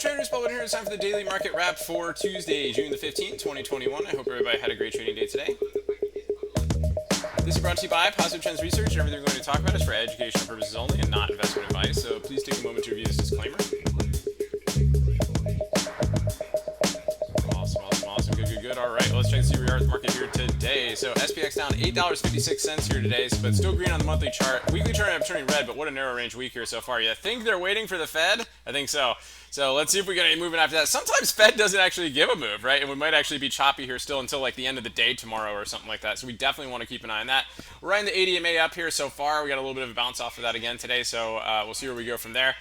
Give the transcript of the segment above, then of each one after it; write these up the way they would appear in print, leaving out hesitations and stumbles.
traders, Paul here. It's time for the daily market wrap for Tuesday, June the 15th, 2021. I hope everybody had a great trading day today. This is brought to you by Positive Trends Research, and everything we're going to talk about is for educational purposes only and not investment advice. So please take a moment to review this disclaimer. Awesome. Good. All right, let's check and see where we are at the market here today. So SPX down $8.56 here today, but still green on the monthly chart. Weekly chart turning red, but what a narrow range week here so far. You think they're waiting for the Fed? I think so. So let's see if we get any movement after that. Sometimes Fed doesn't actually give a move, right? And we might actually be choppy here still until like the end of the day tomorrow or something like that. So we definitely want to keep an eye on that. We're riding the ADMA up here so far. We got a little bit of a bounce off of that again today, so we'll see where we go from there.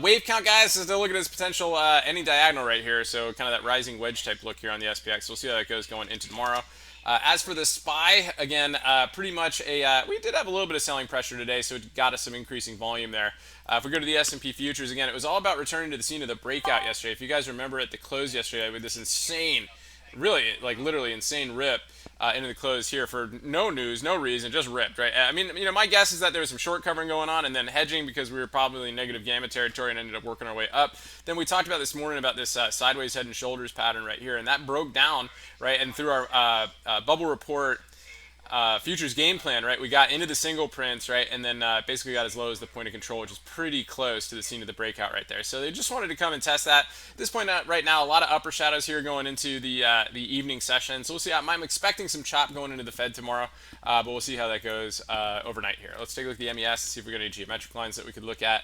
Wave count, guys, is to look at this potential ending diagonal right here. So kind of that rising wedge type look here on the SPX. We'll see how that goes going into tomorrow. As for the SPY, again, pretty much we did have a little bit of selling pressure today, so it got us some increasing volume there. If we go to the S&P futures, again, it was all about returning to the scene of the breakout yesterday. If you guys remember at the close yesterday with this insane, really, like literally insane rip into the close here for no news, no reason, just ripped, right? I mean, my guess is that there was some short covering going on and then hedging because we were probably in negative gamma territory and ended up working our way up. Then we talked about this morning about this sideways head and shoulders pattern right here, and that broke down, right? And through our bubble report futures game plan, right, we got into the single prints, right, and then basically got as low as the point of control, which is pretty close to the scene of the breakout right there. So they just wanted to come and test that. At this point right now, a lot of upper shadows here going into the evening session. So we'll see. I'm expecting some chop going into the Fed tomorrow, but we'll see how that goes overnight here. Let's take a look at the MES and see if we got any geometric lines that we could look at.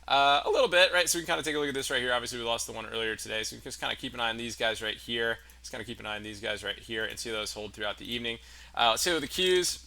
A little bit, right? So we can kind of take a look at this right here. Obviously, we lost the one earlier today, so we can just kind of keep an eye on these guys right here. Just kind of keep an eye on these guys right here and see those hold throughout the evening. Let's see with the Qs.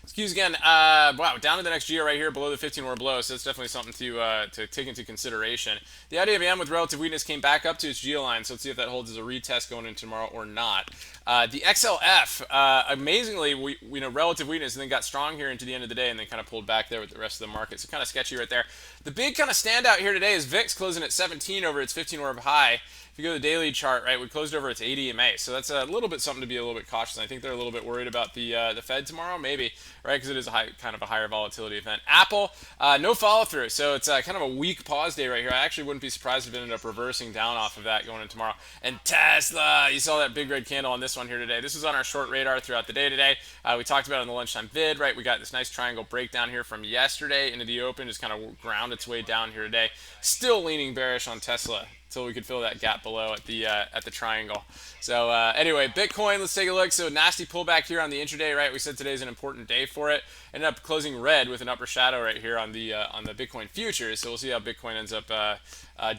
Qs again, wow, down to the next GO right here, below the 15 or below, so that's definitely something to take into consideration. The IDM with relative weakness came back up to its GO line, so let's see if that holds as a retest going into tomorrow or not. The XLF, amazingly, relative weakness, and then got strong here into the end of the day, and then kind of pulled back there with the rest of the market, so kind of sketchy right there. The big kind of standout here today is VIX closing at 17 over its 15 orb high. If you go to the daily chart, right, we closed over its ADMA, so that's a little bit something to be a little bit cautious. I think they're a little bit worried about the Fed tomorrow, maybe, right, because it is kind of a higher volatility event. Apple, no follow through, so it's kind of a weak pause day right here. I actually wouldn't be surprised if it ended up reversing down off of that going into tomorrow. And Tesla, you saw that big red candle on this one here today. This was on our short radar throughout the day today. We talked about it in the lunchtime vid, right? We got this nice triangle breakdown here from yesterday into the open, just kind of ground its way down here today. Still leaning bearish on Tesla until we could fill that gap below at the triangle. So anyway, Bitcoin, let's take a look. So nasty pullback here on the intraday, right? We said today's an important day for it. Ended up closing red with an upper shadow right here on the Bitcoin futures. So we'll see how Bitcoin ends up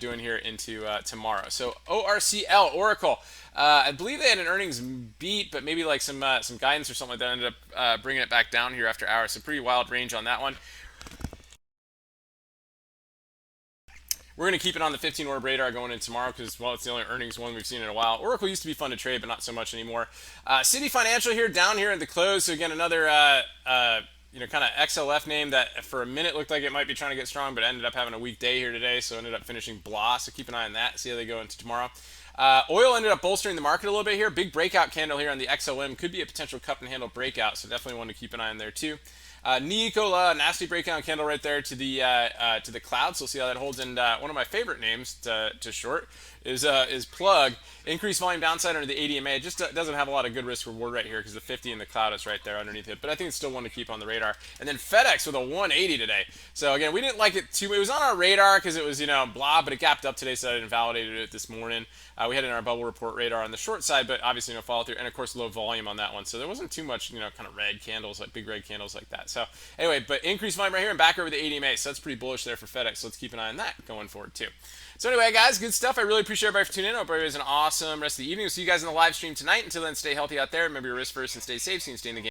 doing here into tomorrow. So ORCL, Oracle, I believe they had an earnings beat, but maybe like some guidance or something like that ended up bringing it back down here after hours. So pretty wild range on that one. We're going to keep it on the 15 orb radar going in tomorrow because, well, it's the only earnings one we've seen in a while. Oracle used to be fun to trade, but not so much anymore. Citi Financial here, down here at the close. So again, another kind of XLF name that for a minute looked like it might be trying to get strong, but ended up having a weak day here today, so ended up finishing blah. So keep an eye on that, see how they go into tomorrow. Oil ended up bolstering the market a little bit here. Big breakout candle here on the XOM. Could be a potential cup and handle breakout, so definitely want to keep an eye on there too. Nikola, nasty breakout candle right there to the clouds. So we'll see how that holds. And one of my favorite names to short is Plug. Increased volume downside under the ADMA. It just doesn't have a lot of good risk reward right here because the 50 and the cloud is right there underneath it. But I think it's still one to keep on the radar. And then FedEx with a 180 today. So again, we didn't like it too. It was on our radar because it was blah, but it gapped up today, so I invalidated it this morning. We had it in our bubble report radar on the short side, but obviously no follow through, and of course low volume on that one. So there wasn't too much kind of red candles, like big red candles like that. So anyway, but increased volume right here and back over the ADMA. So that's pretty bullish there for FedEx. So let's keep an eye on that going forward too. So anyway, guys, good stuff. I really appreciate everybody for tuning in. I hope everybody has an awesome rest of the evening. We'll see you guys in the live stream tonight. Until then, stay healthy out there. Remember your risk first and stay safe so you can stay in the game.